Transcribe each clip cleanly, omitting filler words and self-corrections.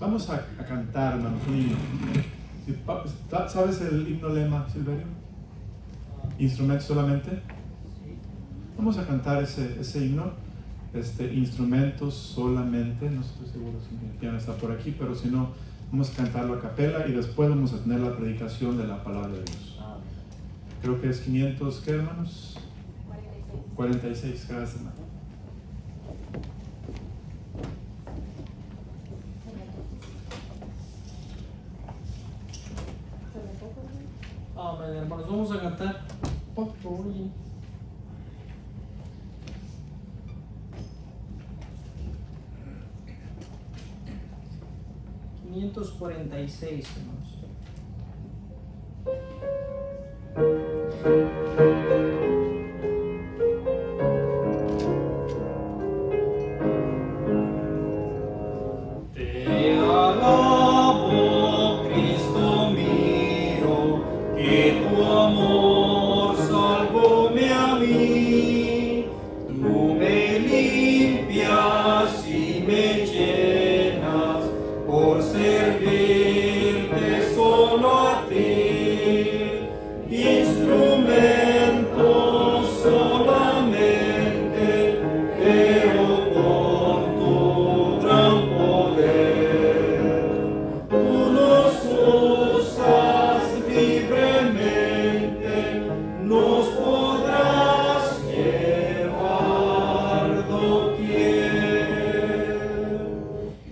Vamos a cantar, hermanos, un himno. ¿Sabes el himno lema, Silverio? ¿Instrumento solamente? Vamos a cantar ese himno. Instrumentos solamente. No estoy seguro si mi piano está por aquí, pero si no, vamos a cantarlo a capela y después vamos a tener la predicación de la palabra de Dios. Creo que es 500, ¿qué, hermanos? 46, gracias, hermano. Amén, hermanos, vamos a cantar. Por favor. 546, hermanos. Te alabo, Cristo mío, que tu amor salvóme a mí. Tú me limpias y me llenas por servirte solo a ti. Instrumento solamente, pero con tu gran poder. Tú nos usas libremente, nos podrás llevar doquier.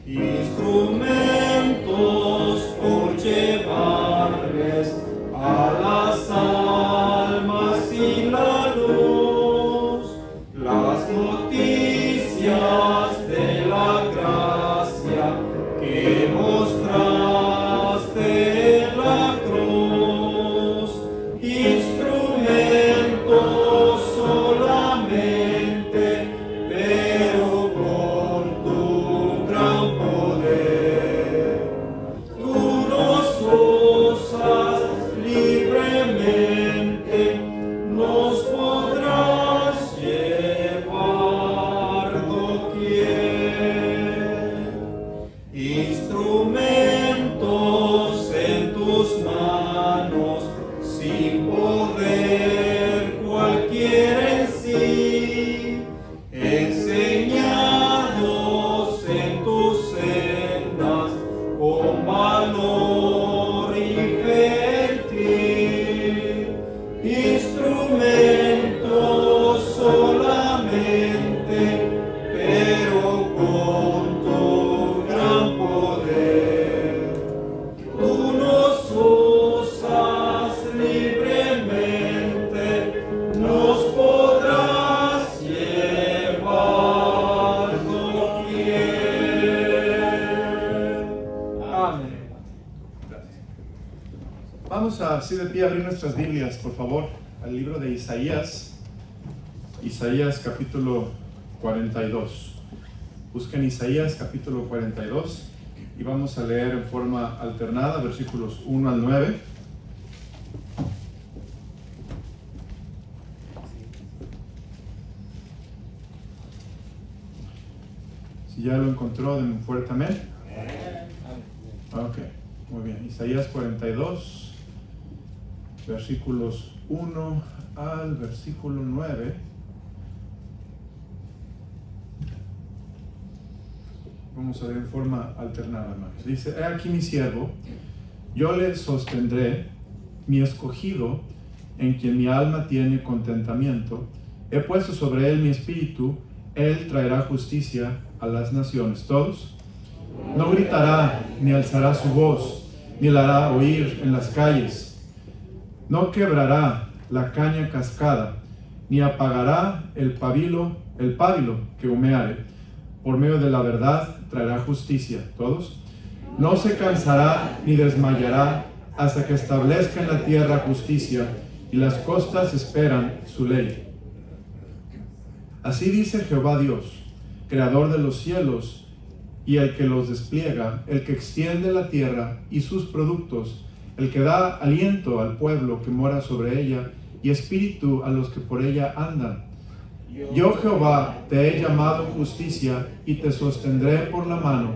Instrumentos por llevarles a las almas y la luz, las noticias de la gracia que mostraste en la cruz. Instrumentos solamente, pero con tu gran poder. Tú nos usas libremente, nos podrás llevar doquier. Instrumentos en tus manos, sin poder cualquiera en sí, enseñados en tus sendas con valor y gentil. Instrumentos solamente, pero con tu gran poder. Tú nos usas libremente, nos podrás llevar doquier. Amén. Gracias. Vamos a, así de pie, abrir nuestras Biblias, por favor, al libro de Isaías. Isaías capítulo 42. Busquen Isaías capítulo 42 y vamos a leer en forma alternada versículos 1 al 9. Si ya lo encontró, den un fuerte amén. Ok, muy bien. Isaías 42, versículos 1 al versículo 9. Vamos a ver en forma alternada, hermanos. Dice: he aquí mi siervo, yo le sostendré, mi escogido, en quien mi alma tiene contentamiento. He puesto sobre él mi espíritu, él traerá justicia a las naciones. ¿Todos? No gritará, ni alzará su voz, ni la hará oír en las calles. No quebrará la caña cascada, ni apagará el pábilo que humeare. Por medio de la verdad traerá justicia. ¿Todos? No se cansará ni desmayará hasta que establezca en la tierra justicia, y las costas esperan su ley. Así dice Jehová Dios, creador de los cielos y el que los despliega, el que extiende la tierra y sus productos, el que da aliento al pueblo que mora sobre ella y espíritu a los que por ella andan. Yo, Jehová, te he llamado en justicia y te sostendré por la mano,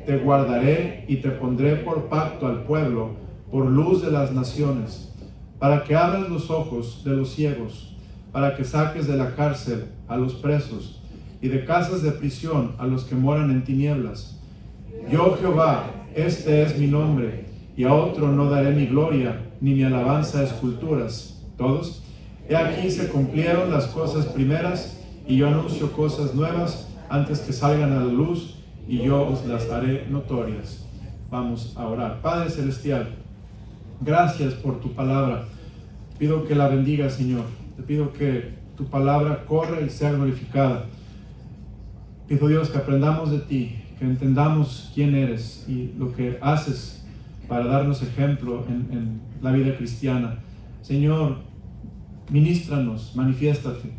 te guardaré y te pondré por pacto al pueblo, por luz de las naciones, para que abras los ojos de los ciegos, para que saques de la cárcel a los presos y de casas de prisión a los que moran en tinieblas. Yo, Jehová, este es mi nombre, y a otro no daré mi gloria, ni mi alabanza a esculturas. Todos. He aquí se cumplieron las cosas primeras, y yo anuncio cosas nuevas antes que salgan a la luz, y yo os las haré notorias. Vamos a orar. Padre Celestial, gracias por tu palabra. Pido que la bendiga, Señor. Te pido que tu palabra corra y sea glorificada. Pido, Dios, que aprendamos de ti, que entendamos quién eres y lo que haces para darnos ejemplo en la vida cristiana. Señor, ministranos, manifiéstate.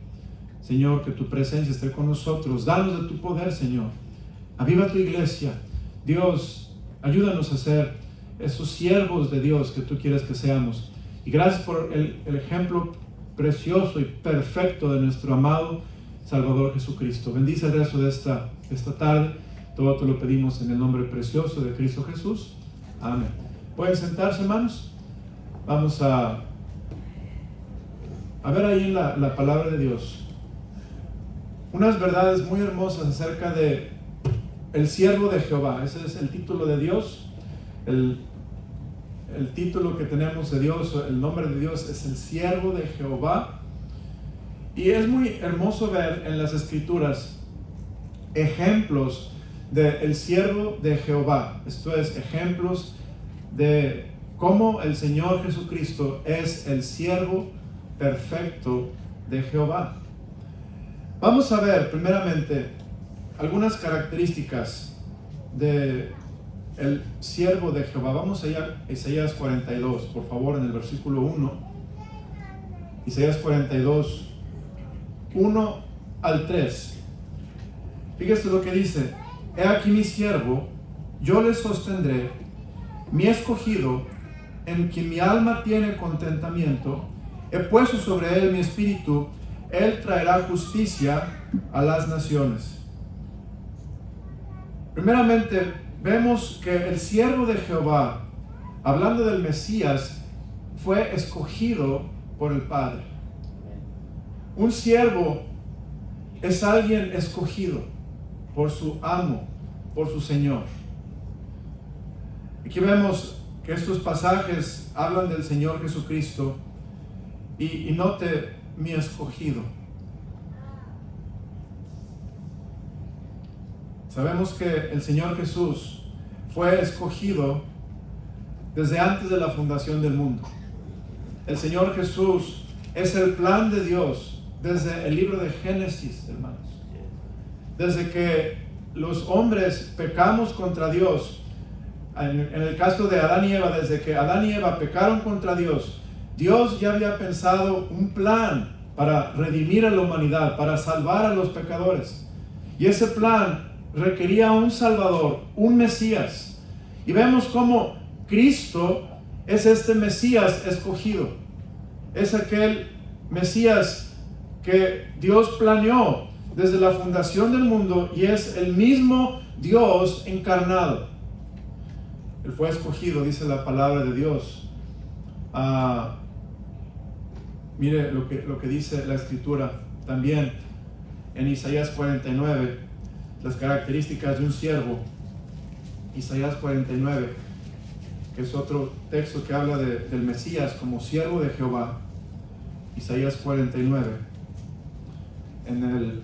Señor, que tu presencia esté con nosotros. Danos de tu poder, Señor. Aviva tu iglesia. Dios, ayúdanos a ser esos siervos de Dios que tú quieres que seamos. Y gracias por el ejemplo precioso y perfecto de nuestro amado Salvador Jesucristo. Bendice el resto de esta tarde. Todo te lo pedimos en el nombre precioso de Cristo Jesús. Amén. ¿Pueden sentarse, hermanos? Vamos a ver ahí en la palabra de Dios unas verdades muy hermosas acerca de el siervo de Jehová. Ese es el título de Dios. El título que tenemos de Dios, el nombre de Dios es el siervo de Jehová. Y es muy hermoso ver en las Escrituras ejemplos del siervo de Jehová. Esto es, ejemplos de cómo el Señor Jesucristo es el siervo perfecto de Jehová. Vamos a ver primeramente algunas características de el siervo de Jehová. Vamos allá a Isaías 42, por favor, en el versículo 1. Isaías 42, 1 al 3. Fíjese lo que dice: He aquí mi siervo, yo le sostendré, mi escogido, en quien mi alma tiene contentamiento. He puesto sobre él mi espíritu, él traerá justicia a las naciones. Primeramente, vemos que el siervo de Jehová, hablando del Mesías, fue escogido por el Padre. Un siervo es alguien escogido por su amo, por su Señor. Aquí vemos que estos pasajes hablan del Señor Jesucristo y note mi escogido. Sabemos que el Señor Jesús fue escogido desde antes de la fundación del mundo. El Señor Jesús es el plan de Dios desde el libro de Génesis, hermanos. Desde que los hombres pecamos contra Dios, en el caso de Adán y Eva, desde que Adán y Eva pecaron contra Dios, Dios ya había pensado un plan para redimir a la humanidad, para salvar a los pecadores. Y ese plan requería un Salvador, un Mesías. Y vemos cómo Cristo es este Mesías escogido. Es aquel Mesías que Dios planeó desde la fundación del mundo y es el mismo Dios encarnado. Él fue escogido, dice la palabra de Dios. Mire lo que dice la Escritura también en Isaías 49, las características de un siervo. Isaías 49, que es otro texto que habla del Mesías como siervo de Jehová. Isaías 49, en el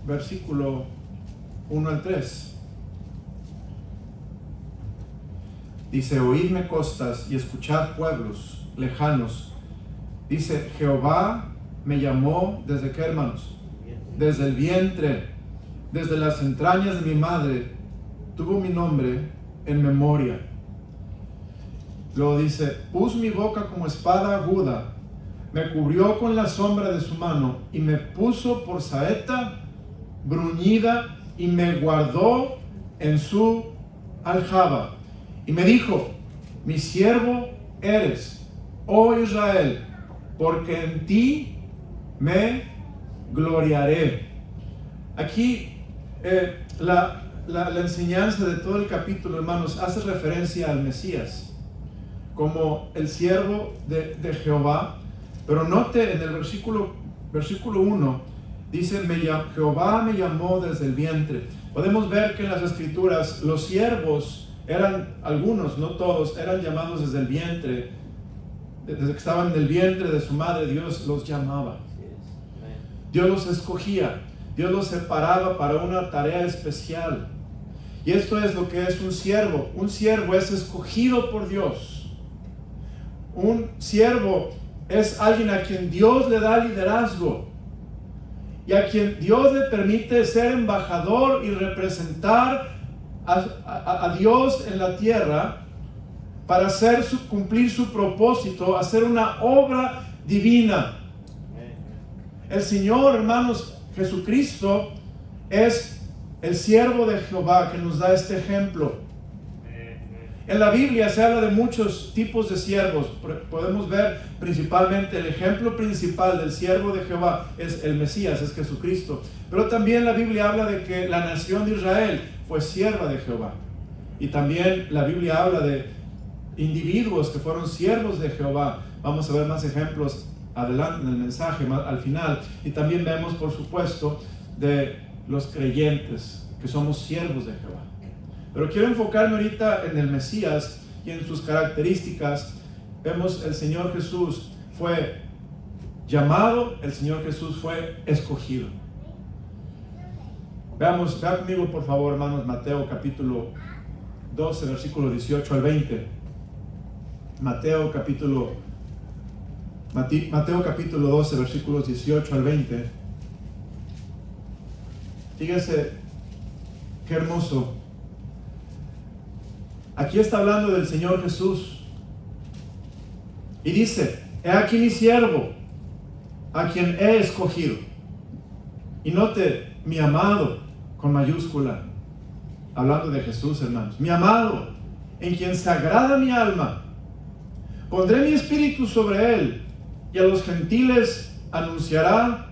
versículo 1 al 3. Dice: Oídme costas y escuchad pueblos lejanos. Dice: Jehová me llamó ¿desde qué, hermanos? Desde el vientre, desde las entrañas de mi madre, tuvo mi nombre en memoria. Luego dice: puso mi boca como espada aguda, me cubrió con la sombra de su mano y me puso por saeta bruñida y me guardó en su aljaba. Y me dijo: mi siervo eres, oh Israel, porque en ti me gloriaré. Aquí la enseñanza de todo el capítulo, hermanos, hace referencia al Mesías como el siervo de Jehová. Pero note en el versículo 1, dice, Jehová me llamó desde el vientre. Podemos ver que en las escrituras los siervos eran, algunos, no todos, eran llamados desde el vientre. Desde que estaban en el vientre de su madre, Dios los llamaba. Dios los escogía. Dios los separaba para una tarea especial. Y esto es lo que es un siervo. Un siervo es escogido por Dios. Un siervo es alguien a quien Dios le da liderazgo y a quien Dios le permite ser embajador y representar a Dios en la tierra para cumplir su propósito, hacer una obra divina. El Señor, hermanos, Jesucristo es el siervo de Jehová que nos da este ejemplo. En la Biblia se habla de muchos tipos de siervos. Podemos ver principalmente el ejemplo principal del siervo de Jehová es el Mesías, es Jesucristo. Pero también la Biblia habla de que la nación de Israel fue sierva de Jehová. Y también la Biblia habla de individuos que fueron siervos de Jehová. Vamos a ver más ejemplos adelante en el mensaje, al final. Y también vemos, por supuesto, de los creyentes que somos siervos de Jehová. Pero quiero enfocarme ahorita en el Mesías y en sus características. Vemos el Señor Jesús fue llamado, el Señor Jesús fue escogido. Vean conmigo por favor, hermanos, Mateo capítulo 12, versículo 18 al 20. Mateo capítulo 12, versículos 18 al 20. Fíjense qué hermoso. Aquí está hablando del Señor Jesús. Y dice, he aquí mi siervo, a quien he escogido. Y note, mi amado, con mayúscula. Hablando de Jesús, hermanos. Mi amado, en quien se agrada mi alma. Pondré mi espíritu sobre él, y a los gentiles anunciará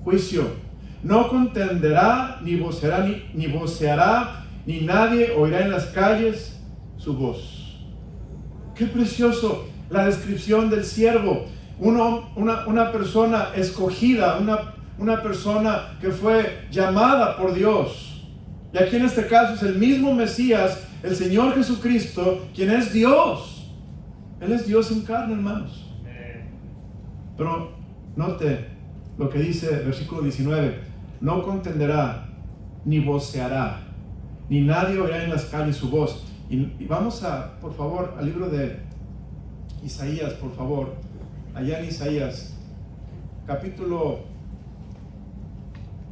juicio. No contenderá, ni voceará, ni nadie oirá en las calles su voz. Qué precioso la descripción del siervo. Una persona escogida, una persona que fue llamada por Dios. Y aquí en este caso es el mismo Mesías, el Señor Jesucristo, quien es Dios. Él es Dios en carne, hermanos. Pero note lo que dice el versículo 19. No contenderá, ni voceará, ni nadie oirá en las calles su voz. Y vamos por favor, al libro de Isaías, por favor. Allá en Isaías,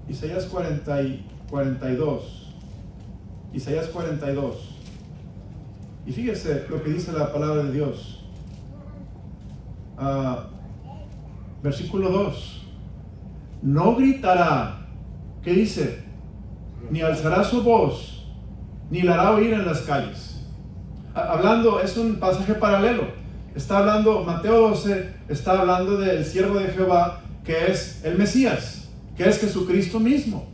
Isaías 42. Isaías 42. Y fíjese lo que dice la palabra de Dios. Versículo 2. No gritará, ¿qué dice? Ni alzará su voz, ni la hará oír en las calles. Hablando, es un pasaje paralelo. Está hablando, Mateo 12, está hablando del siervo de Jehová, que es el Mesías, que es Jesucristo mismo.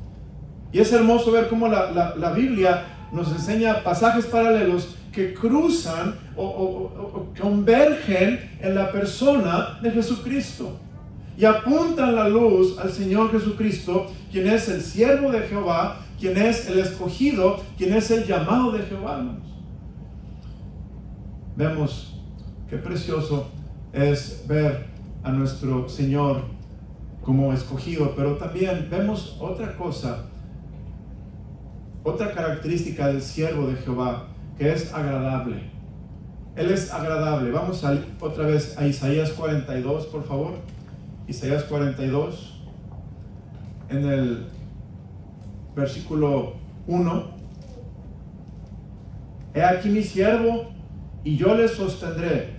Y es hermoso ver cómo la Biblia nos enseña pasajes paralelos que cruzan o convergen en la persona de Jesucristo. Y apuntan la luz al Señor Jesucristo, quien es el siervo de Jehová, quien es el escogido, quien es el llamado de Jehová, hermanos. Vemos qué precioso es ver a nuestro Señor como escogido, pero también vemos otra cosa, otra característica del siervo de Jehová, que es agradable. Él es agradable. Vamos otra vez a Isaías 42, por favor. Isaías 42, en el versículo 1. He aquí mi siervo, y yo le sostendré,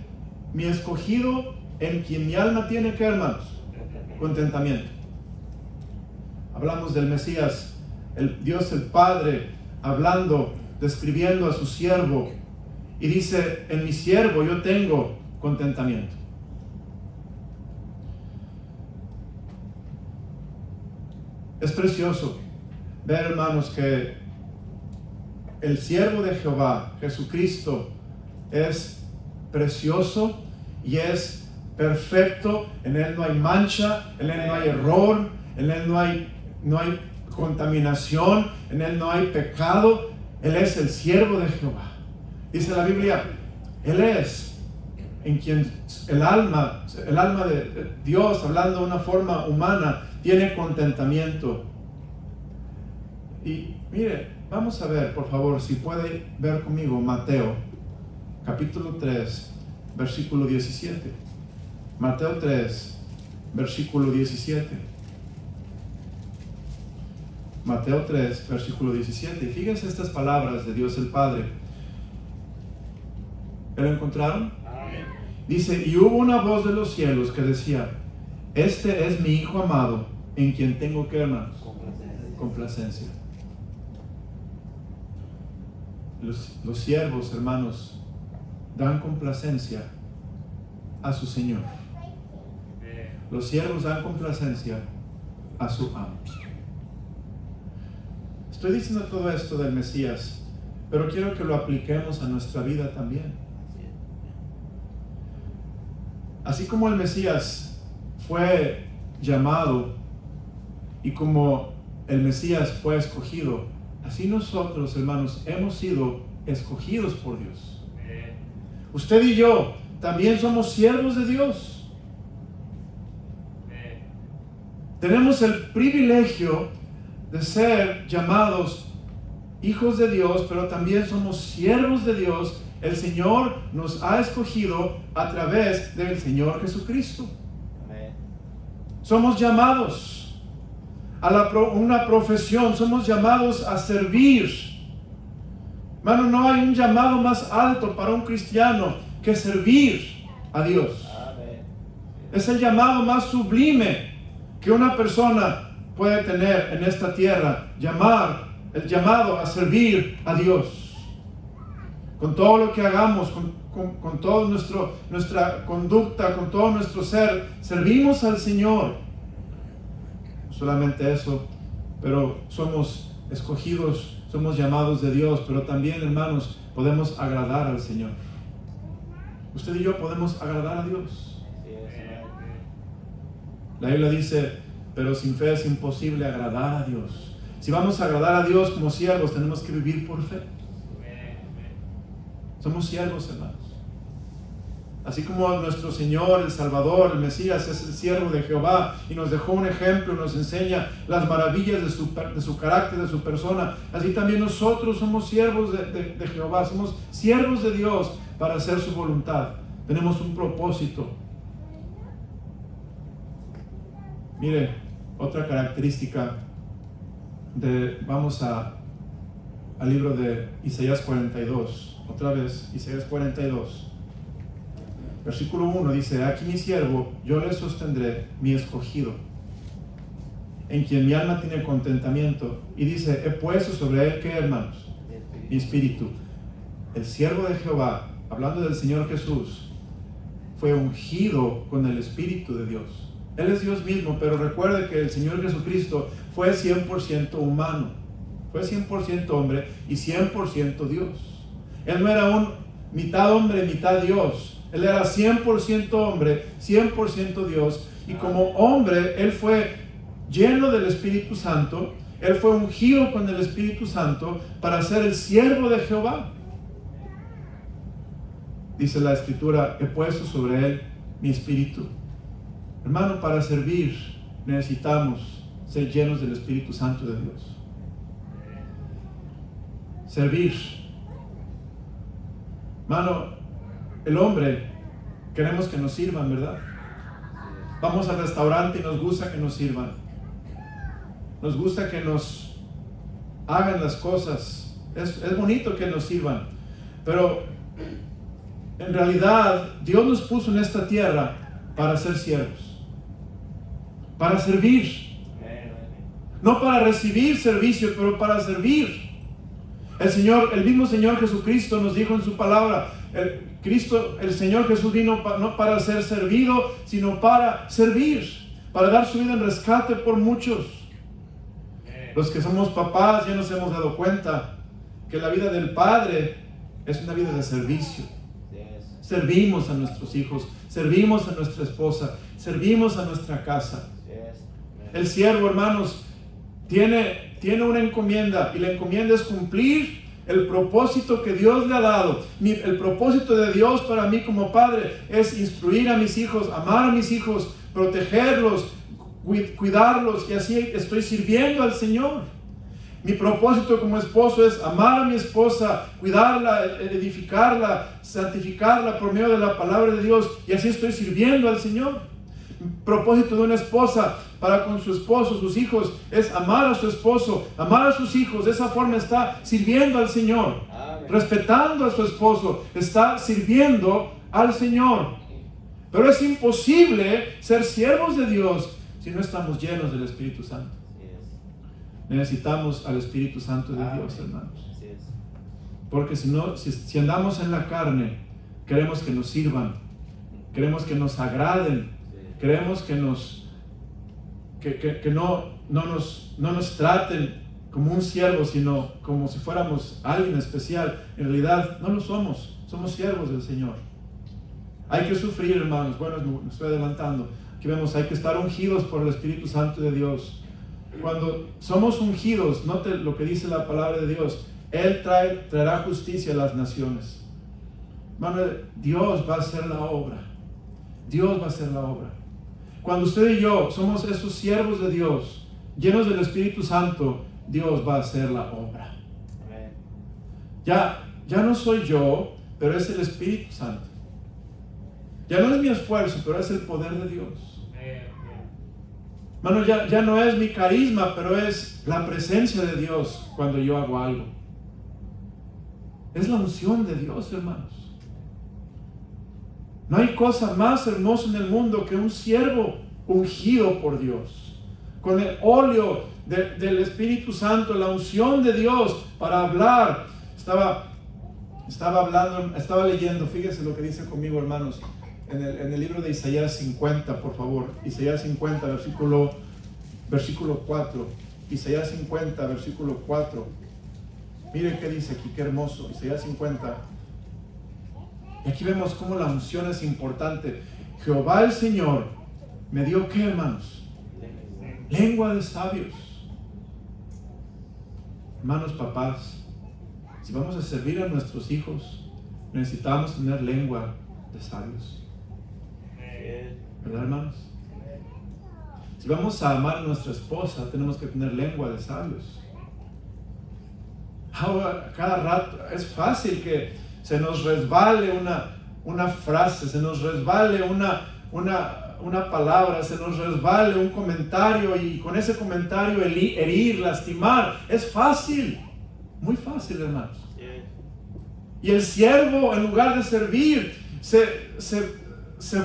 mi escogido, en quien mi alma tiene, ¿qué, hermanos? Contentamiento. Hablamos del Mesías, el Dios el Padre, hablando, describiendo a su siervo, y dice, en mi siervo yo tengo contentamiento. Es precioso ver, hermanos, que el siervo de Jehová, Jesucristo, es precioso y es perfecto. En Él no hay mancha, en Él no hay error, en Él no hay contaminación, en Él no hay pecado. Él es el siervo de Jehová. Dice la Biblia, Él es en quien el alma de Dios, hablando de una forma humana, tiene contentamiento. Y mire, vamos a ver, por favor, si puede ver conmigo Mateo, capítulo 3, versículo 17. Mateo 3, versículo 17. Mateo 3, versículo 17. Y fíjense estas palabras de Dios el Padre. ¿Lo encontraron? Amén. Dice, y hubo una voz de los cielos que decía, este es mi Hijo amado, en quien tengo que, hermanos, complacencia. Los siervos, hermanos, dan complacencia a su Señor. Los siervos dan complacencia a su amo. Estoy diciendo todo esto del Mesías, pero quiero que lo apliquemos a nuestra vida también. Así como el Mesías fue llamado y como el Mesías fue escogido, así nosotros, hermanos, hemos sido escogidos por Dios. Usted y yo también somos siervos de Dios. Tenemos el privilegio de ser llamados hijos de Dios, pero también somos siervos de Dios. El Señor nos ha escogido a través del Señor Jesucristo. Amén. Somos llamados a una profesión, somos llamados a servir. Hermano, no hay un llamado más alto para un cristiano que servir a Dios. Amén. Es el llamado más sublime que una persona puede tener en esta tierra, el llamado a servir a Dios. Con todo lo que hagamos, con toda nuestra conducta, con todo nuestro ser, servimos al Señor. No solamente eso, pero somos escogidos, somos llamados de Dios, pero también, hermanos, podemos agradar al Señor. Usted y yo podemos agradar a Dios. La Biblia dice, pero sin fe es imposible agradar a Dios. Si vamos a agradar a Dios como siervos, tenemos que vivir por fe. Somos siervos, hermanos. Así como nuestro Señor, el Salvador, el Mesías, es el siervo de Jehová y nos dejó un ejemplo, nos enseña las maravillas de su carácter, de su persona, así también nosotros somos siervos de Jehová, somos siervos de Dios para hacer su voluntad. Tenemos un propósito. Mire, otra característica vamos al libro de Isaías 42. Otra vez, Isaías 42, versículo 1 dice, aquí mi siervo, yo le sostendré, mi escogido, en quien mi alma tiene contentamiento. Y dice, he puesto sobre él, ¿qué, hermanos? Mi espíritu. El siervo de Jehová, hablando del Señor Jesús, fue ungido con el Espíritu de Dios. Él es Dios mismo, pero recuerde que el Señor Jesucristo fue 100% humano, fue 100% hombre y 100% Dios. Él no era mitad hombre, mitad Dios. Él era 100% hombre, 100% Dios. Y como hombre, Él fue lleno del Espíritu Santo. Él fue ungido con el Espíritu Santo para ser el siervo de Jehová. Dice la Escritura, he puesto sobre Él mi Espíritu. Hermano, para servir necesitamos ser llenos del Espíritu Santo de Dios. Servir. Hermano, el hombre, queremos que nos sirvan, ¿verdad? Vamos al restaurante y nos gusta que nos sirvan. Nos gusta que nos hagan las cosas. Es bonito que nos sirvan. Pero en realidad, Dios nos puso en esta tierra para ser siervos. Para servir. No para recibir servicio, pero para servir. El mismo Señor Jesucristo nos dijo en su palabra, el Señor Jesús vino no para ser servido, sino para servir, para dar su vida en rescate por muchos. Los que somos papás ya nos hemos dado cuenta que la vida del padre es una vida de servicio. Servimos a nuestros hijos, servimos a nuestra esposa, servimos a nuestra casa. El siervo, hermanos, tiene una encomienda, y la encomienda es cumplir el propósito que Dios le ha dado. El propósito de Dios para mí como padre es instruir a mis hijos, amar a mis hijos, protegerlos, cuidarlos, y así estoy sirviendo al Señor. Mi propósito como esposo es amar a mi esposa, cuidarla, edificarla, santificarla por medio de la palabra de Dios, y así estoy sirviendo al Señor. Mi propósito de una esposa para con su esposo, sus hijos, es amar a su esposo, amar a sus hijos. De esa forma está sirviendo al Señor. Amén. Respetando a su esposo, está sirviendo al Señor. Pero es imposible ser siervos de Dios si no estamos llenos del Espíritu Santo. Necesitamos al Espíritu Santo de Dios, hermanos. Porque si andamos en la carne, queremos que nos sirvan, queremos que nos agraden, queremos que no nos traten como un siervo, sino como si fuéramos alguien especial. En realidad no lo somos, somos siervos del Señor. Hay que sufrir, hermanos. Bueno, me estoy adelantando. Aquí vemos, hay que estar ungidos por el Espíritu Santo de Dios. Cuando somos ungidos, note lo que dice la palabra de Dios: Él traerá justicia a las naciones. Hermano, Dios va a hacer la obra. Dios va a hacer la obra. Cuando usted y yo somos esos siervos de Dios, llenos del Espíritu Santo, Dios va a hacer la obra. Ya no soy yo, pero es el Espíritu Santo. Ya no es mi esfuerzo, pero es el poder de Dios. Hermano, ya no es mi carisma, pero es la presencia de Dios cuando yo hago algo. Es la unción de Dios, hermanos. No hay cosa más hermosa en el mundo que un siervo ungido por Dios, con el óleo del Espíritu Santo, la unción de Dios para hablar. Estaba leyendo, fíjese lo que dice conmigo, hermanos, en el libro de Isaías 50, por favor. Isaías 50, versículo 4. Isaías 50, versículo 4. Mire qué dice aquí, qué hermoso. Isaías 50. Y aquí vemos cómo la unción es importante. Jehová el Señor me dio, ¿qué, hermanos? Lengua de sabios. Hermanos, papás, si vamos a servir a nuestros hijos, necesitamos tener lengua de sabios. ¿Verdad, hermanos? Si vamos a amar a nuestra esposa, tenemos que tener lengua de sabios. Ahora, cada rato es fácil que se nos resbale una frase, se nos resbale una palabra, se nos resbale un comentario, y con ese comentario herir, lastimar. Es fácil, muy fácil, hermanos. Y el siervo, en lugar de servir, se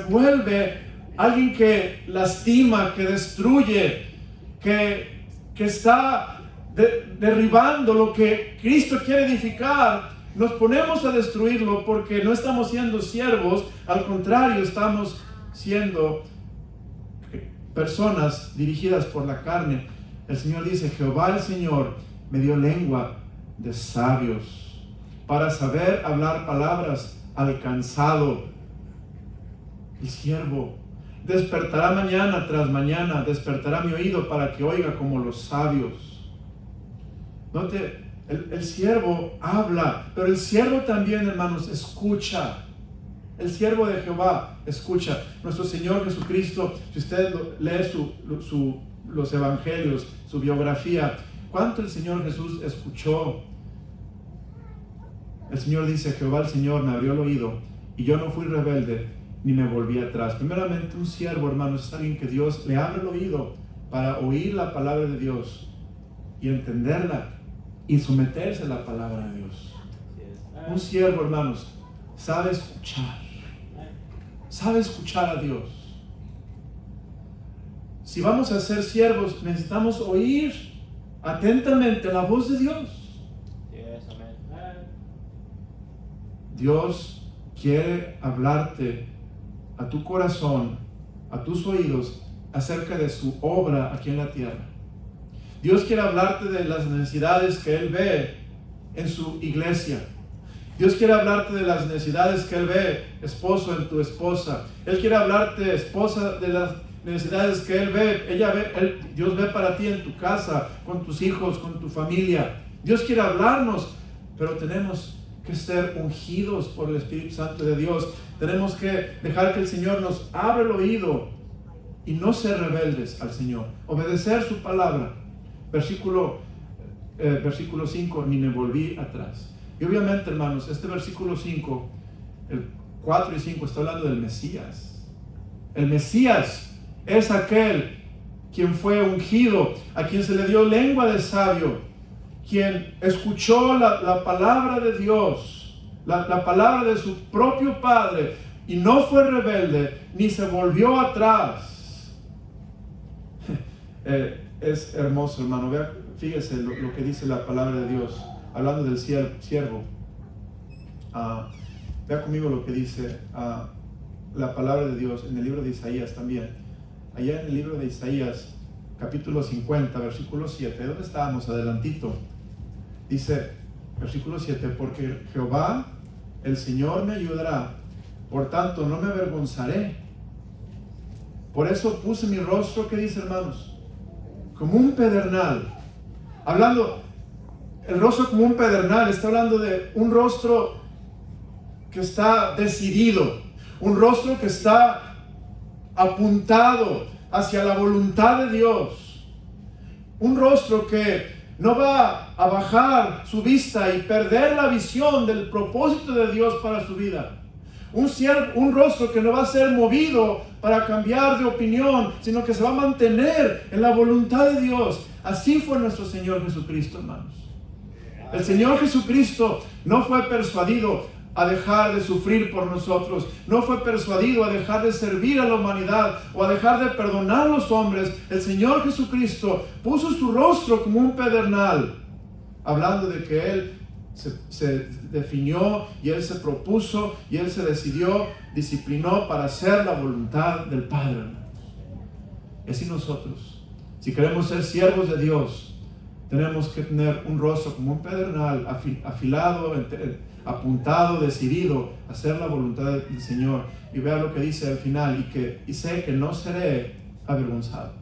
vuelve alguien que lastima, que destruye, que está derribando lo que Cristo quiere edificar. Nos ponemos a destruirlo porque no estamos siendo siervos, al contrario, estamos siendo personas dirigidas por la carne. El Señor dice: Jehová el Señor me dio lengua de sabios para saber hablar palabras al cansado. El siervo despertará mañana tras mañana, despertará mi oído para que oiga como los sabios. Note, el siervo habla, pero el siervo también, hermanos, escucha. El siervo de Jehová escucha. Nuestro Señor Jesucristo, si usted lee los evangelios, su biografía, ¿cuánto el Señor Jesús escuchó? El Señor dice: Jehová el Señor me abrió el oído, y yo no fui rebelde, ni me volví atrás. Primeramente, un siervo, hermanos, es alguien que Dios le abre el oído para oír la palabra de Dios y entenderla y someterse a la palabra de Dios. Un siervo, hermanos, sabe escuchar a Dios. Si vamos a ser siervos, necesitamos oír atentamente la voz de Dios. Dios quiere hablarte a tu corazón, a tus oídos, acerca de su obra aquí en la tierra. Dios quiere hablarte de las necesidades que Él ve en su iglesia. Dios quiere hablarte de las necesidades que Él ve, esposo, en tu esposa. Él quiere hablarte, esposa, de las necesidades que Él ve. Dios ve para ti en tu casa, con tus hijos, con tu familia. Dios quiere hablarnos, pero tenemos que ser ungidos por el Espíritu Santo de Dios. Tenemos que dejar que el Señor nos abra el oído y no ser rebeldes al Señor. Obedecer su palabra. Versículo 5, ni me volví atrás. Y obviamente, hermanos, este versículo 5, el 4 y 5 está hablando del Mesías. El Mesías es aquel quien fue ungido, a quien se le dio lengua de sabio, quien escuchó la palabra de Dios, la palabra de su propio Padre, y no fue rebelde, ni se volvió atrás. Es hermoso, hermano. Fíjese lo que dice la palabra de Dios, hablando del siervo. Vea conmigo lo que dice la palabra de Dios en el libro de Isaías también. Allá en el libro de Isaías, capítulo 50, versículo 7. ¿Dónde estábamos? Adelantito. Dice, versículo 7, porque Jehová, el Señor, me ayudará, por tanto no me avergonzaré. Por eso puse mi rostro, ¿qué dice, hermanos? Como un pedernal. Hablando, el rostro como un pedernal, está hablando de un rostro que está decidido, un rostro que está apuntado hacia la voluntad de Dios, un rostro que no va a bajar su vista y perder la visión del propósito de Dios para su vida. Un rostro que no va a ser movido para cambiar de opinión, sino que se va a mantener en la voluntad de Dios. Así fue nuestro Señor Jesucristo, hermanos. El Señor Jesucristo no fue persuadido a dejar de sufrir por nosotros, no fue persuadido a dejar de servir a la humanidad o a dejar de perdonar a los hombres. El Señor Jesucristo puso su rostro como un pedernal, hablando de que Él se definió y Él se propuso y Él se decidió, disciplinó para hacer la voluntad del Padre, hermanos. Y así nosotros, si queremos ser siervos de Dios, tenemos que tener un rostro como un pedernal, afilado, apuntado, decidido a hacer la voluntad del Señor. Y vea lo que dice al final, y sé que no seré avergonzado.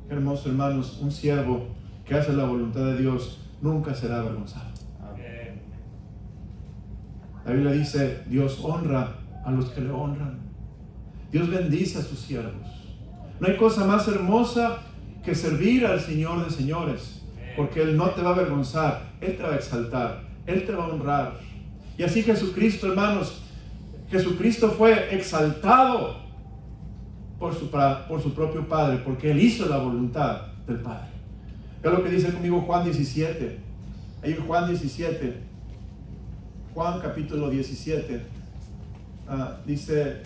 Qué hermoso, hermanos, un siervo que hace la voluntad de Dios nunca será avergonzado. Amén. La Biblia dice, Dios honra a los que le honran. Dios bendice a sus siervos. No hay cosa más hermosa que servir al Señor de señores, porque Él no te va a avergonzar, Él te va a exaltar, Él te va a honrar. Y así Jesucristo, hermanos, Jesucristo fue exaltado por su propio Padre, porque Él hizo la voluntad del Padre. Vea lo que dice conmigo Juan 17. Ahí en Juan 17, Juan capítulo 17, dice,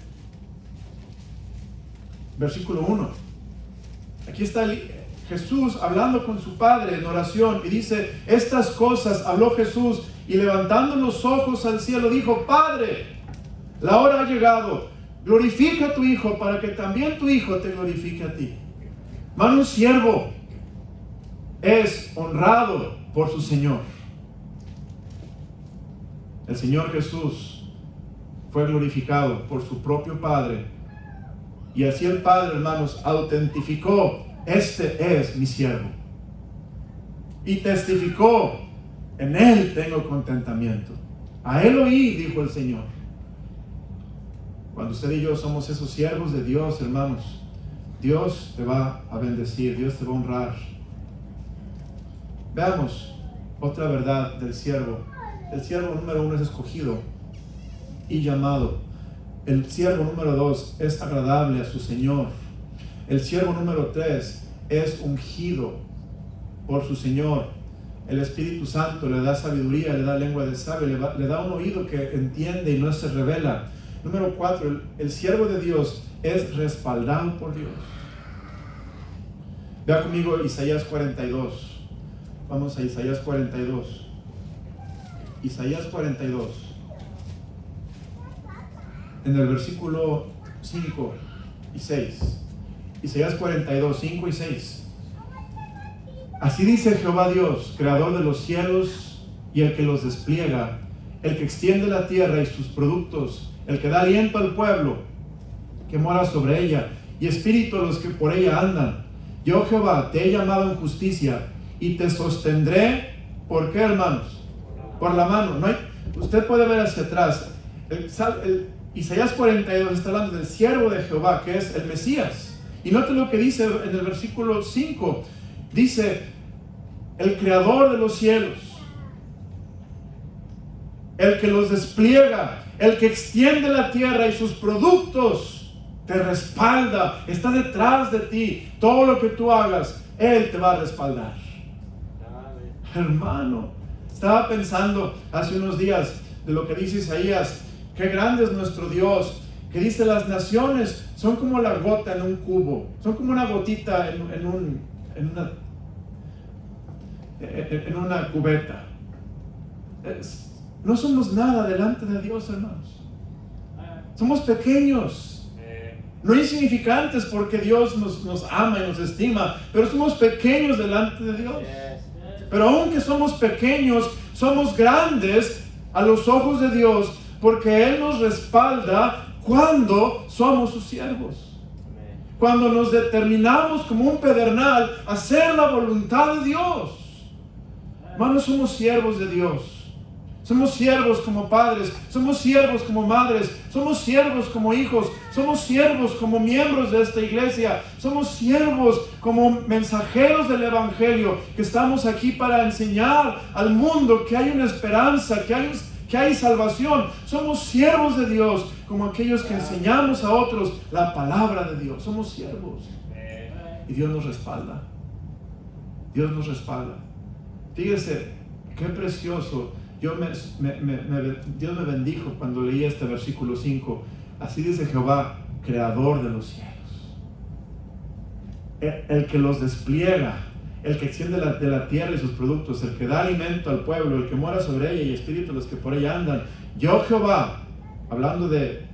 versículo 1. Aquí está Jesús hablando con su Padre en oración y dice, estas cosas habló Jesús y levantando los ojos al cielo dijo, Padre, la hora ha llegado, glorifica a tu Hijo para que también tu Hijo te glorifique a ti. Hermano, un siervo es honrado por su Señor. El Señor Jesús fue glorificado por su propio Padre. Y así el Padre, hermanos, autentificó, este es mi siervo. Y testificó, en Él tengo contentamiento. A Él oí, dijo el Señor. Cuando usted y yo somos esos siervos de Dios, hermanos, Dios te va a bendecir, Dios te va a honrar. Veamos otra verdad del siervo. El siervo número 1 es escogido y llamado. El siervo número 2 es agradable a su Señor. El siervo número 3 es ungido por su Señor. El Espíritu Santo le da sabiduría, le da lengua de sabio, le da un oído que entiende y no se revela. Número 4, el siervo de Dios es respaldado por Dios. Vea conmigo Isaías 42. Vamos a Isaías 42. Isaías 42. En el versículo 5 y 6. Isaías 42, 5 y 6. Así dice Jehová Dios, creador de los cielos y el que los despliega, el que extiende la tierra y sus productos, el que da aliento al pueblo que mora sobre ella, y espíritu a los que por ella andan. Yo, Jehová, te he llamado en justicia y te sostendré. ¿Por qué, hermanos? Por la mano. No hay, usted puede ver hacia atrás. Isaías 42 está hablando del siervo de Jehová, que es el Mesías. Y note lo que dice en el versículo 5. Dice, el creador de los cielos, el que los despliega, el que extiende la tierra y sus productos, te respalda, está detrás de ti. Todo lo que tú hagas, Él te va a respaldar. Hermano, estaba pensando hace unos días de lo que dice Isaías. Qué grande es nuestro Dios, que dice las naciones son como la gota en un cubo, son como una gotita en una cubeta. No somos nada delante de Dios, hermanos. Somos pequeños, no insignificantes, porque Dios nos ama y nos estima, pero somos pequeños delante de Dios. Pero aunque somos pequeños, somos grandes a los ojos de Dios, porque Él nos respalda cuando somos sus siervos. Cuando nos determinamos como un pedernal a hacer la voluntad de Dios. Hermanos, somos siervos de Dios. Somos siervos como padres, somos siervos como madres, somos siervos como hijos, somos siervos como miembros de esta iglesia, somos siervos como mensajeros del Evangelio, que estamos aquí para enseñar al mundo que hay una esperanza, que hay salvación. Somos siervos de Dios, como aquellos que enseñamos a otros la palabra de Dios. Somos siervos. Y Dios nos respalda. Dios nos respalda. Fíjese, qué precioso. Dios me bendijo cuando leí este versículo 5. Así dice Jehová, creador de los cielos. El que los despliega, el que extiende de la tierra y sus productos, el que da alimento al pueblo, el que mora sobre ella y espíritu a los que por ella andan. Yo, Jehová, hablando del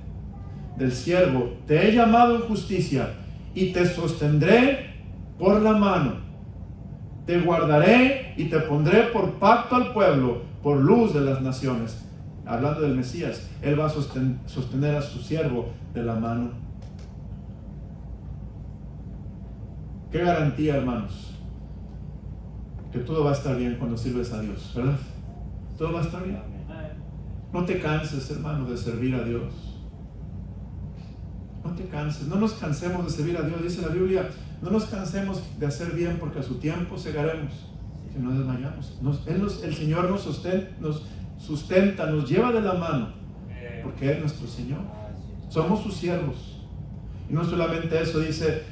siervo, te he llamado en justicia y te sostendré por la mano. Te guardaré y te pondré por pacto al pueblo, por luz de las naciones. Hablando del Mesías, Él va a sostener a su siervo de la mano. Qué garantía, hermanos, que todo va a estar bien cuando sirves a Dios, ¿verdad? Todo va a estar bien. No te canses, hermano, de servir a Dios. No te canses, no nos cansemos de servir a Dios. Dice la Biblia, no nos cansemos de hacer bien, porque a su tiempo segaremos, si no desmayamos. El Señor nos sustenta, nos lleva de la mano, porque es nuestro Señor. Somos sus siervos. Y no solamente eso, dice,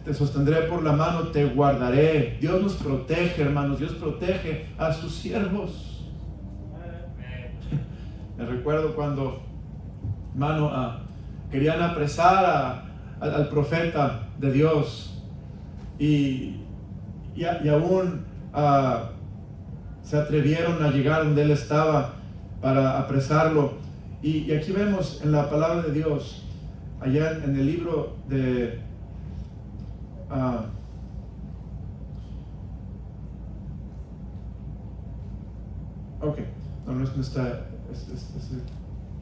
te sostendré por la mano, te guardaré. Dios nos protege, hermanos. Dios protege a sus siervos. Me recuerdo cuando, hermano, querían apresar al profeta de Dios, y aún se atrevieron a llegar donde él estaba para apresarlo. Y aquí vemos en la palabra de Dios, allá en el libro de no está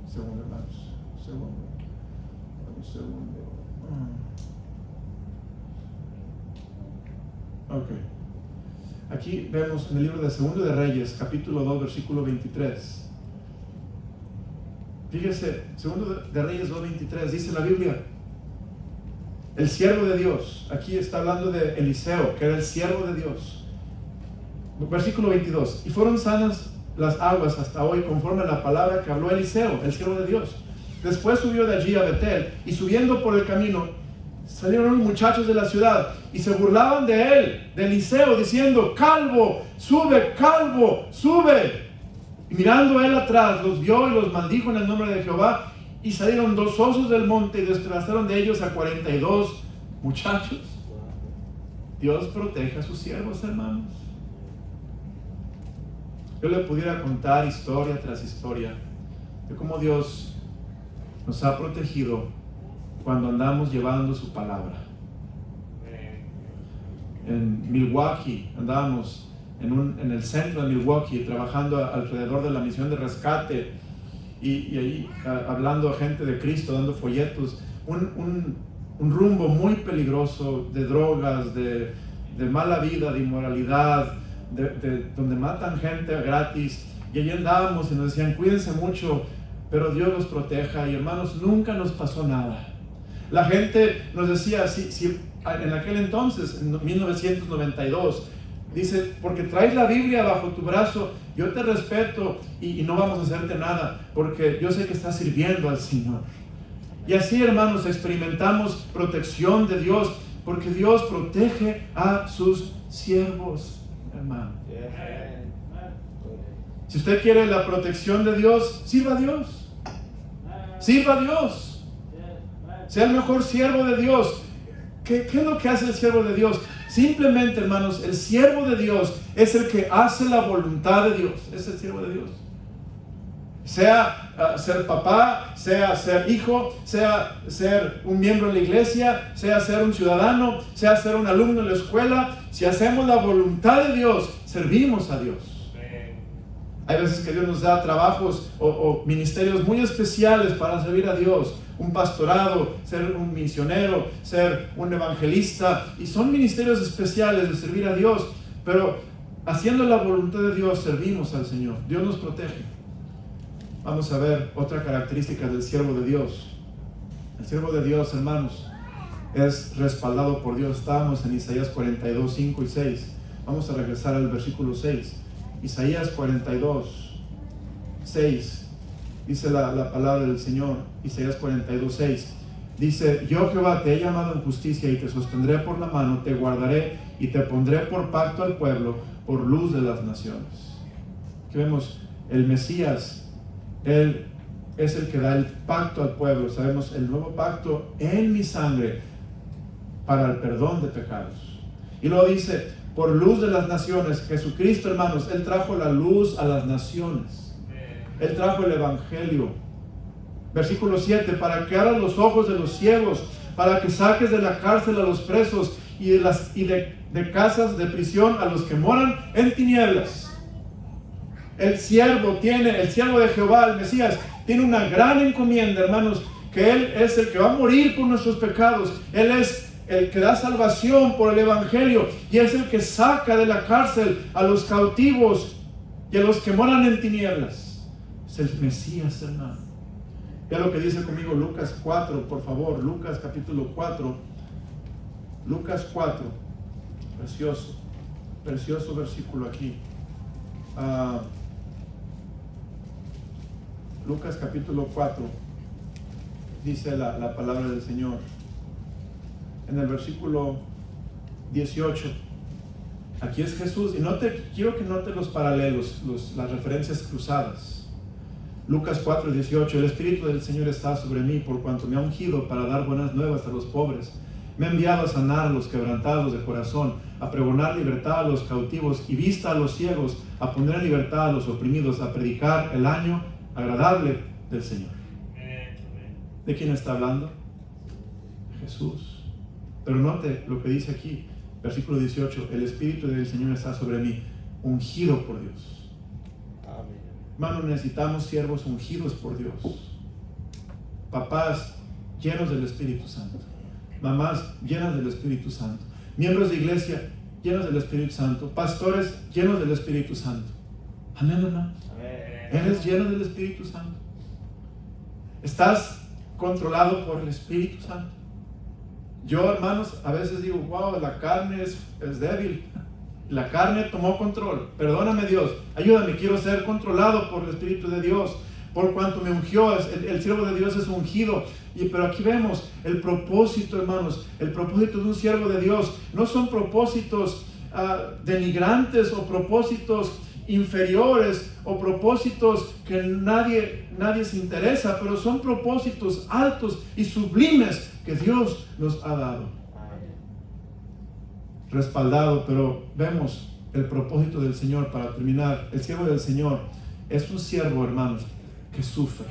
segundo, hermanos, un segundo. Aquí vemos en el libro de Segundo de Reyes, capítulo 2, versículo 23. Fíjese, Segundo de Reyes 2:23, dice la Biblia, el siervo de Dios. Aquí está hablando de Eliseo, que era el siervo de Dios. Versículo 22, y fueron sanas las aguas hasta hoy, conforme a la palabra que habló Eliseo, el siervo de Dios. Después subió de allí a Betel, y subiendo por el camino, salieron unos muchachos de la ciudad, y se burlaban de él, de Eliseo, diciendo, calvo, sube, sube. Y mirando él atrás, los vio y los maldijo en el nombre de Jehová, y salieron 2 osos del monte y despedazaron de ellos a 42 muchachos. Dios protege a sus siervos, hermanos. Yo le pudiera contar historia tras historia de cómo Dios nos ha protegido cuando andamos llevando su palabra. En Milwaukee andábamos en el centro de Milwaukee, trabajando alrededor de la misión de rescate y ahí hablando a gente de Cristo, dando folletos, un rumbo muy peligroso de drogas, de mala vida, de inmoralidad, donde matan gente gratis. Y allí andábamos y nos decían, cuídense mucho, pero Dios los proteja. Y hermanos, nunca nos pasó nada. La gente nos decía, si en aquel entonces, en 1992, dice, porque traes la Biblia bajo tu brazo, yo te respeto y no vamos a hacerte nada, porque yo sé que estás sirviendo al Señor. Y así, hermanos, experimentamos protección de Dios, porque Dios protege a sus siervos, hermano. Si usted quiere la protección de Dios, sirva a Dios. Sirva a Dios. Sea el mejor siervo de Dios. ¿Qué es lo que hace el siervo de Dios? Simplemente, hermanos, el siervo de Dios es el que hace la voluntad de Dios. Es el siervo de Dios. Sea ser papá, sea ser hijo, sea ser un miembro de la iglesia, sea ser un ciudadano, sea ser un alumno en la escuela. Si hacemos la voluntad de Dios, servimos a Dios. Hay veces que Dios nos da trabajos o ministerios muy especiales para servir a Dios. Un pastorado, ser un misionero, ser un evangelista. Y son ministerios especiales de servir a Dios. Pero haciendo la voluntad de Dios, servimos al Señor. Dios nos protege. Vamos a ver otra característica del siervo de Dios. El siervo de Dios, hermanos, es respaldado por Dios. Estábamos en Isaías 42, 5 y 6. Vamos a regresar al versículo 6. Isaías 42, 6. Dice la palabra del Señor. Isaías 42, 6. Dice, yo Jehová te he llamado en justicia y te sostendré por la mano, te guardaré y te pondré por pacto al pueblo, por luz de las naciones. Aquí vemos el Mesías. Él es el que da el pacto al pueblo. Sabemos, el nuevo pacto en mi sangre para el perdón de pecados. Y luego dice, por luz de las naciones. Jesucristo, hermanos, Él trajo la luz a las naciones. Él trajo el evangelio. Versículo 7, para que abras los ojos de los ciegos, para que saques de la cárcel a los presos y de casas de prisión a los que moran en tinieblas. El siervo de Jehová, el Mesías, tiene una gran encomienda, hermanos, que Él es el que va a morir por nuestros pecados. Él es el que da salvación por el evangelio y es el que saca de la cárcel a los cautivos y a los que moran en tinieblas. Es el Mesías, hermano. Vea lo que dice conmigo Lucas 4, por favor. Lucas capítulo 4. Lucas 4. Precioso versículo aquí. Lucas capítulo 4. Dice la palabra del Señor. En el versículo 18. Aquí es Jesús. Y quiero que note los paralelos, las referencias cruzadas. Lucas 4, 18. El Espíritu del Señor está sobre mí, por cuanto me ha ungido para dar buenas nuevas a los pobres. Me ha enviado a sanar a los quebrantados de corazón, a pregonar libertad a los cautivos y vista a los ciegos, a poner en libertad a los oprimidos, a predicar el año agradable del Señor. ¿De quién está hablando? Jesús. Pero note lo que dice aquí, versículo 18, el Espíritu del Señor está sobre mí, ungido por Dios. Amén. Hermano, necesitamos siervos ungidos por Dios. Papás llenos del Espíritu Santo. Mamás llenas del Espíritu Santo. Miembros de iglesia llenos del Espíritu Santo. Pastores llenos del Espíritu Santo. Amén, hermano. ¿Eres lleno del Espíritu Santo? ¿Estás controlado por el Espíritu Santo? Yo, hermanos, a veces digo, wow, la carne es débil. La carne tomó control. Perdóname, Dios. Ayúdame, quiero ser controlado por el Espíritu de Dios. Por cuanto me ungió, el siervo de Dios es ungido. Pero aquí vemos el propósito, hermanos. El propósito de un siervo de Dios no son propósitos denigrantes o propósitos inferiores o propósitos que nadie se interesa, pero son propósitos altos y sublimes que Dios nos ha dado. Respaldado, pero vemos el propósito del Señor para terminar. El siervo del Señor es un siervo, hermanos, que sufre.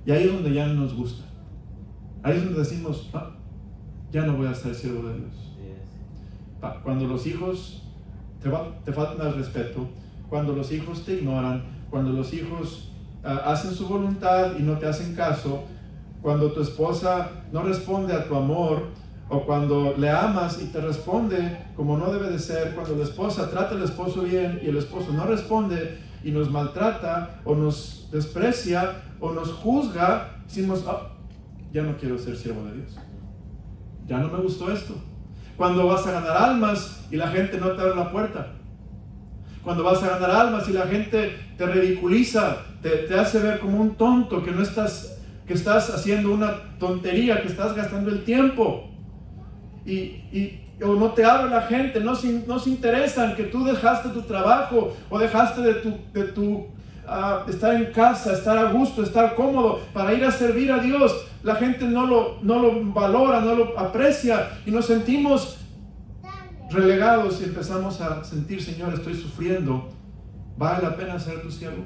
Y ahí es donde ya no nos gusta. Ahí es donde decimos, ya no voy a ser siervo de Dios. Cuando los hijos te faltan al respeto, cuando los hijos te ignoran, cuando los hijos hacen su voluntad y no te hacen caso, cuando tu esposa no responde a tu amor, o cuando le amas y te responde como no debe de ser, cuando la esposa trata al esposo bien y el esposo no responde y nos maltrata o nos desprecia o nos juzga, decimos, ya no quiero ser siervo de Dios, ya no me gustó esto. Cuando vas a ganar almas y la gente no te abre la puerta, cuando vas a ganar almas y la gente te ridiculiza, te hace ver como un tonto, que estás haciendo una tontería, que estás gastando el tiempo, o no te habla la gente, no se interesan que tú dejaste tu trabajo o dejaste de tu estar en casa, estar a gusto, estar cómodo para ir a servir a Dios. La gente no lo valora, no lo aprecia y nos sentimos relegados y empezamos a sentir, Señor, estoy sufriendo, ¿vale la pena ser tu siervo?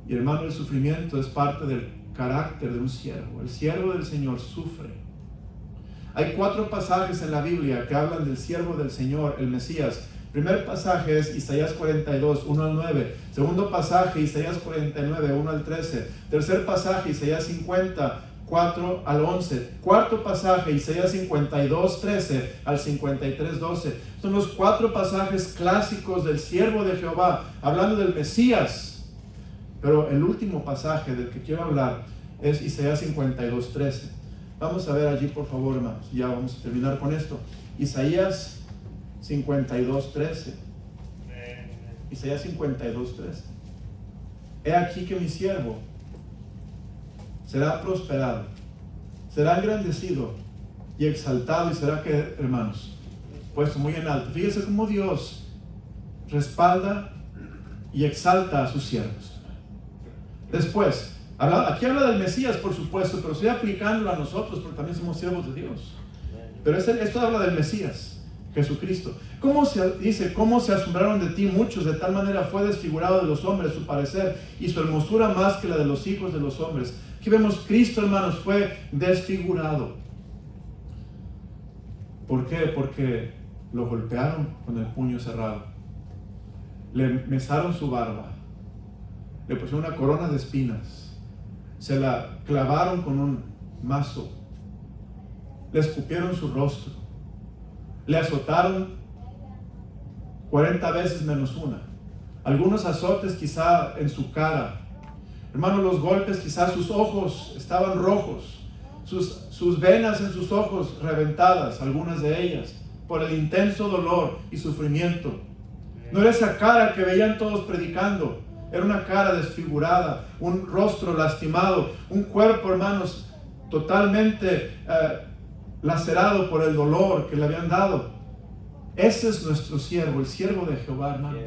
Y hermano, el sufrimiento es parte del carácter de un siervo. El siervo del Señor sufre. Hay 4 pasajes en la Biblia que hablan del siervo del Señor, el Mesías. Primer pasaje es Isaías 42, 1 al 9. Segundo pasaje, Isaías 49, 1 al 13. Tercer pasaje, Isaías 50, 4 al 11. Cuarto pasaje, Isaías 52, 13 al 53, 12. Son los 4 pasajes clásicos del siervo de Jehová, hablando del Mesías. Pero el último pasaje del que quiero hablar es Isaías 52, 13. Vamos a ver allí, por favor, hermanos. Ya vamos a terminar con esto. Isaías 52, 13. Isaías 52, 13. He aquí que mi siervo será prosperado, será engrandecido y exaltado, y será que, hermanos, puesto muy en alto. Fíjense cómo Dios respalda y exalta a sus siervos. Después, aquí habla del Mesías, por supuesto, pero estoy aplicándolo a nosotros porque también somos siervos de Dios. Pero esto habla del Mesías, Jesucristo. ¿Cómo se asombraron de ti muchos? De tal manera fue desfigurado de los hombres su parecer y su hermosura más que la de los hijos de los hombres. Aquí vemos Cristo, hermanos, fue desfigurado. ¿Por qué? Porque lo golpearon con el puño cerrado, le mesaron su barba, le pusieron una corona de espinas, se la clavaron con un mazo, le escupieron su rostro, le azotaron 40 veces menos una, algunos azotes quizá en su cara, hermano, los golpes, quizá sus ojos estaban rojos, sus venas en sus ojos reventadas, algunas de ellas, por el intenso dolor y sufrimiento. No era esa cara que veían todos predicando, era una cara desfigurada, un rostro lastimado, un cuerpo, hermanos, totalmente lacerado por el dolor que le habían dado. Ese es nuestro siervo, el siervo de Jehová, hermanos.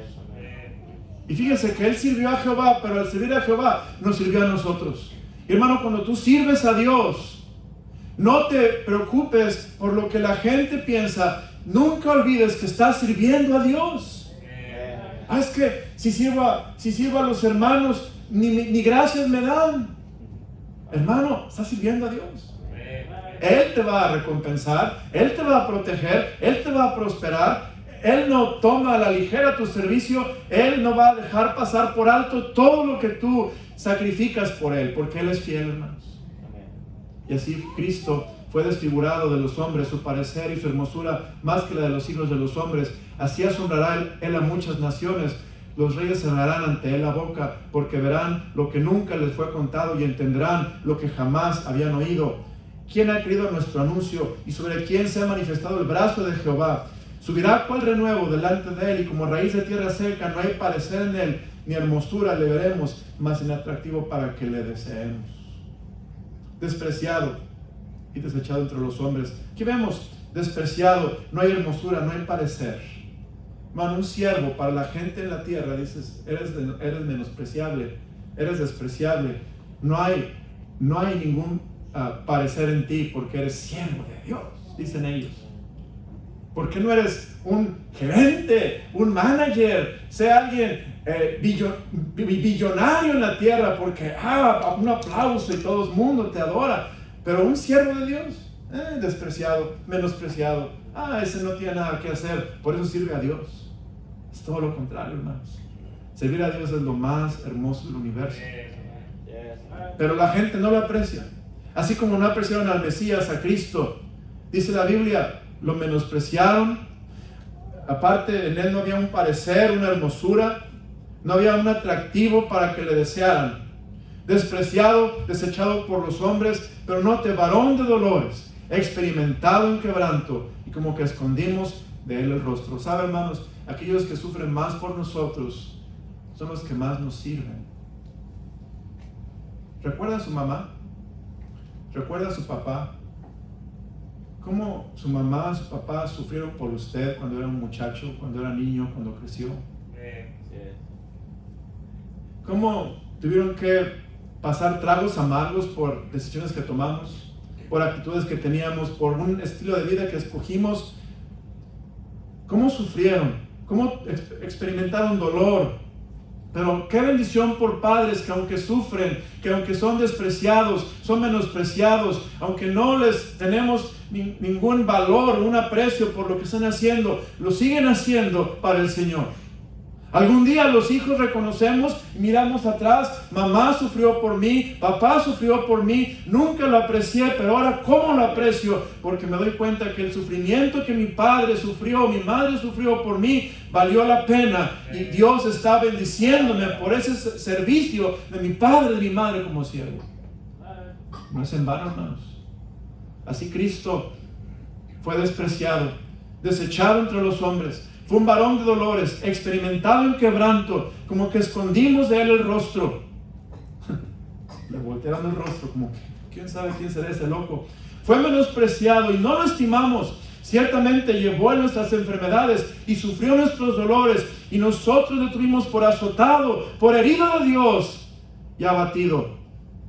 Y fíjense que él sirvió a Jehová, pero al servir a Jehová nos sirvió a nosotros. Y hermano, cuando tú sirves a Dios, no te preocupes por lo que la gente piensa. Nunca olvides que estás sirviendo a Dios. Es que si sirvo a los hermanos, ni gracias me dan. Hermano, estás sirviendo a Dios. Él te va a recompensar, Él te va a proteger, Él te va a prosperar. Él no toma a la ligera tu servicio, Él no va a dejar pasar por alto todo lo que tú sacrificas por Él, porque Él es fiel, hermanos. Y así Cristo fue desfigurado de los hombres, su parecer y su hermosura más que la de los hijos de los hombres. Así asombrará él a muchas naciones. Los reyes cerrarán ante él la boca, porque verán lo que nunca les fue contado y entenderán lo que jamás habían oído. ¿Quién ha creído nuestro anuncio y sobre quién se ha manifestado el brazo de Jehová? Subirá cual renuevo delante de él, y como raíz de tierra seca no hay parecer en él, ni hermosura le veremos, mas inatractivo para que le deseemos. Despreciado y desechado entre los hombres. Aquí vemos, despreciado, no hay hermosura, no hay parecer. Hermano, un siervo para la gente en la tierra, dices, eres menospreciable, eres despreciable. No hay ningún parecer en ti porque eres siervo de Dios, dicen ellos. ¿Por qué no eres un gerente, un manager, sea alguien billonario en la tierra? Porque un aplauso y todo el mundo te adora. Pero un siervo de Dios, despreciado, menospreciado. ese no tiene nada que hacer, por eso sirve a Dios. Es todo lo contrario, hermanos. Servir a Dios es lo más hermoso del universo. Pero la gente no lo aprecia. Así como no apreciaron al Mesías, a Cristo. Dice la Biblia, lo menospreciaron. Aparte, en él no había un parecer, una hermosura. No había un atractivo para que le desearan. Despreciado, desechado por los hombres, pero note, varón de dolores, experimentado en quebranto, y como que escondimos de él el rostro. ¿Sabe, hermanos? Aquellos que sufren más por nosotros son los que más nos sirven. ¿Recuerda a su mamá? ¿Recuerda a su papá? ¿Cómo su mamá, su papá sufrieron por usted cuando era un muchacho, cuando era niño, cuando creció? ¿Cómo tuvieron que pasar tragos amargos por decisiones que tomamos, por actitudes que teníamos, por un estilo de vida que escogimos? ¿Cómo sufrieron? ¿Cómo experimentaron dolor? Pero qué bendición por padres que aunque sufren, que aunque son despreciados, son menospreciados, aunque no les tenemos ningún valor, un aprecio por lo que están haciendo, lo siguen haciendo para el Señor. Algún día los hijos reconocemos y miramos atrás, mamá sufrió por mí, papá sufrió por mí, nunca lo aprecié, pero ahora ¿cómo lo aprecio? Porque me doy cuenta que el sufrimiento que mi padre sufrió, mi madre sufrió por mí, valió la pena, y Dios está bendiciéndome por ese servicio de mi padre, de mi madre como siervo. No es en vano, hermanos. Así Cristo fue despreciado, desechado entre los hombres. Fue un varón de dolores, experimentado en quebranto, como que escondimos de él el rostro. Le voltearon el rostro, como que, ¿quién sabe quién será ese loco? Fue menospreciado y no lo estimamos. Ciertamente llevó en nuestras enfermedades y sufrió nuestros dolores, y nosotros le tuvimos por azotado, por herido de Dios y abatido.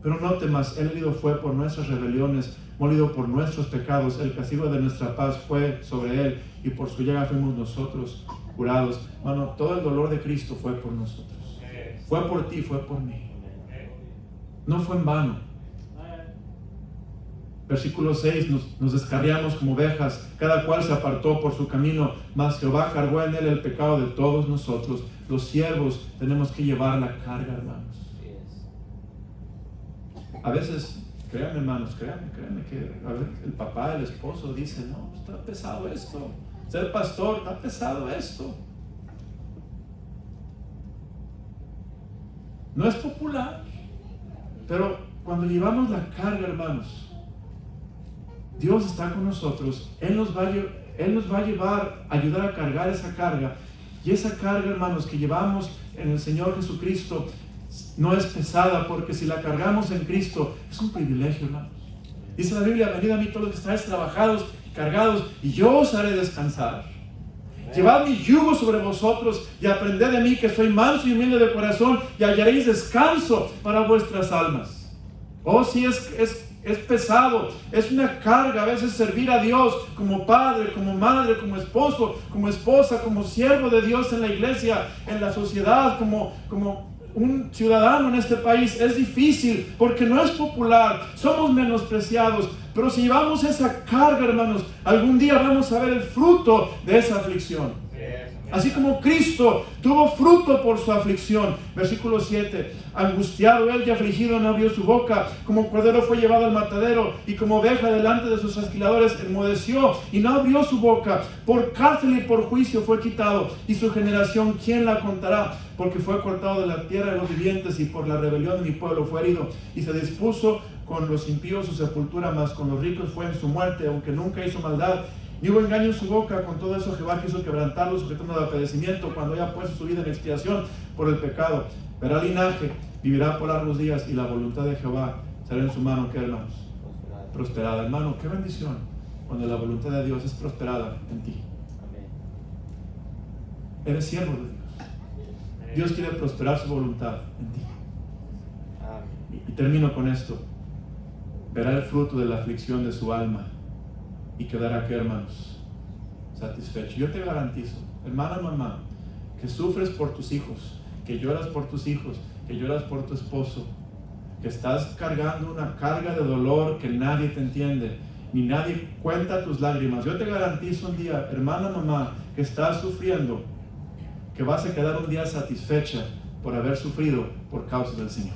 Pero no temas, él herido fue por nuestras rebeliones, molido por nuestros pecados. El castigo de nuestra paz fue sobre él, y por su llaga fuimos nosotros curados. Hermano, todo el dolor de Cristo fue por nosotros. Fue por ti, fue por mí. No fue en vano. Versículo 6, nos descarriamos como ovejas, cada cual se apartó por su camino, mas Jehová cargó en él el pecado de todos nosotros. Los siervos tenemos que llevar la carga, hermanos. A veces, créanme, hermanos, créanme que a ver, el papá, el esposo dice, no, está pesado esto, ser pastor, está pesado esto. No es popular, pero cuando llevamos la carga, hermanos, Dios está con nosotros. Él nos va a llevar, a ayudar a cargar esa carga. Y esa carga, hermanos, que llevamos en el Señor Jesucristo no es pesada, porque si la cargamos en Cristo es un privilegio, hermanos. Dice la Biblia, venid a mí todos los que estáis trabajados y cargados, y yo os haré descansar. Llevad mi yugo sobre vosotros y aprended de mí, que soy manso y humilde de corazón, y hallaréis descanso para vuestras almas. Oh, sí, es pesado, es una carga a veces servir a Dios como padre, como madre, como esposo, como esposa, como siervo de Dios en la iglesia, en la sociedad, como un ciudadano en este país. Es difícil porque no es popular, somos menospreciados, pero si llevamos esa carga, hermanos, algún día vamos a ver el fruto de esa aflicción. Así como Cristo tuvo fruto por su aflicción. Versículo 7. Angustiado él y afligido no abrió su boca. Como cordero fue llevado al matadero, y como oveja delante de sus trasquiladores enmudeció y no abrió su boca. Por cárcel y por juicio fue quitado. Y su generación, ¿quién la contará? Porque fue cortado de la tierra de los vivientes, y por la rebelión de mi pueblo fue herido. Y se dispuso con los impíos su sepultura, mas con los ricos fue en su muerte, aunque nunca hizo maldad. Ni hubo engaño en su boca. Con todo eso Jehová quiso quebrantarlo, sujetando al padecimiento, cuando haya puesto su vida en expiación por el pecado. Verá linaje, vivirá por largos días, y la voluntad de Jehová será en su mano. ¿Qué, hermanos? Prosperada. Hermano, qué bendición cuando la voluntad de Dios es prosperada en ti. Eres siervo de Dios. Dios quiere prosperar su voluntad en ti. Y termino con esto. Verá el fruto de la aflicción de su alma, y quedará, ¿qué, hermanos? Satisfecho. Yo te garantizo, hermana, mamá, que sufres por tus hijos, que lloras por tus hijos, que lloras por tu esposo, que estás cargando una carga de dolor que nadie te entiende, ni nadie cuenta tus lágrimas. Yo te garantizo un día, hermana, mamá, que estás sufriendo, que vas a quedar un día satisfecha por haber sufrido por causa del Señor.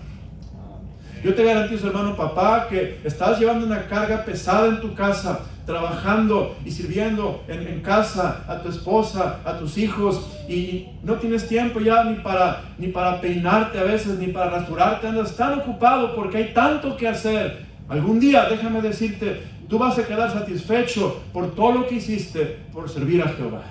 Yo te garantizo, hermano, papá, que estás llevando una carga pesada en tu casa, trabajando y sirviendo en casa a tu esposa, a tus hijos, y no tienes tiempo ya ni para peinarte a veces, ni para rasurarte. Andas tan ocupado porque hay tanto que hacer. Algún día, déjame decirte, tú vas a quedar satisfecho por todo lo que hiciste por servir a Jehová.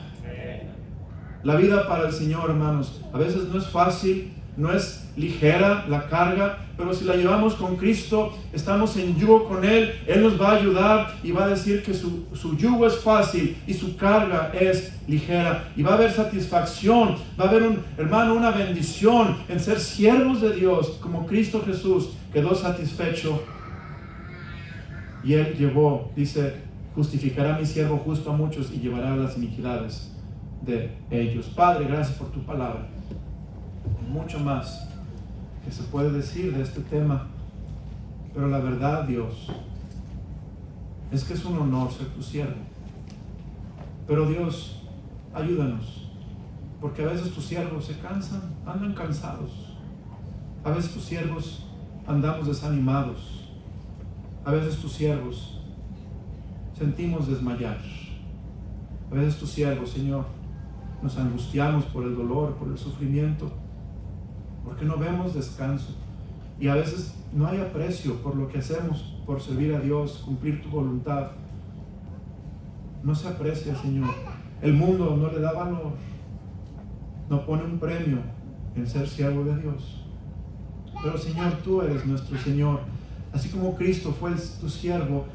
La vida para el Señor, hermanos, a veces no es fácil, no es ligera la carga, pero si la llevamos con Cristo, estamos en yugo con Él, Él nos va a ayudar y va a decir que su yugo es fácil y su carga es ligera. Y va a haber satisfacción, va a haber, hermano, una bendición en ser siervos de Dios, como Cristo Jesús quedó satisfecho. Y Él llevó, dice, justificará a mi siervo justo a muchos y llevará las iniquidades de ellos. Padre, gracias por tu palabra. Mucho más que se puede decir de este tema, pero la verdad, Dios, es que es un honor ser tu siervo. Pero Dios, ayúdanos, porque a veces tus siervos se cansan, andan cansados. A veces tus siervos andamos desanimados. A veces tus siervos sentimos desmayar. A veces tus siervos, Señor, nos angustiamos por el dolor, por el sufrimiento, porque no vemos descanso. Y a veces no hay aprecio por lo que hacemos, por servir a Dios, cumplir tu voluntad. No se aprecia, Señor. El mundo no le da valor, no pone un premio en ser siervo de Dios. Pero, Señor, tú eres nuestro Señor. Así como Cristo fue tu siervo,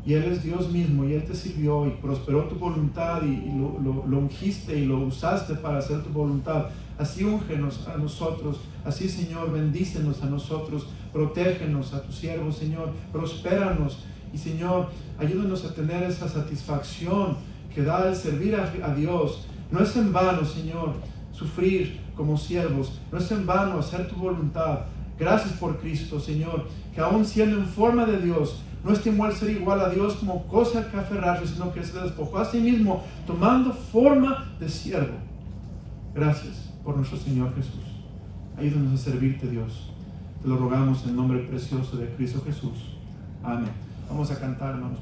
y Él es Dios mismo, y Él te sirvió y prosperó tu voluntad, y lo ungiste y lo usaste para hacer tu voluntad. Así úngenos a nosotros, así, Señor, bendícenos a nosotros, protégenos a tus siervos, Señor, prospéranos, y, Señor, ayúdanos a tener esa satisfacción que da el servir a Dios. No es en vano, Señor, sufrir como siervos, no es en vano hacer tu voluntad. Gracias por Cristo, Señor, que aún siendo en forma de Dios, no estimó el ser igual a Dios como cosa que aferrarse, sino que se despojó a sí mismo, tomando forma de siervo. Gracias por nuestro Señor Jesús. Ayúdanos a servirte, Dios. Te lo rogamos en el nombre precioso de Cristo Jesús. Amén. Vamos a cantar, hermanos.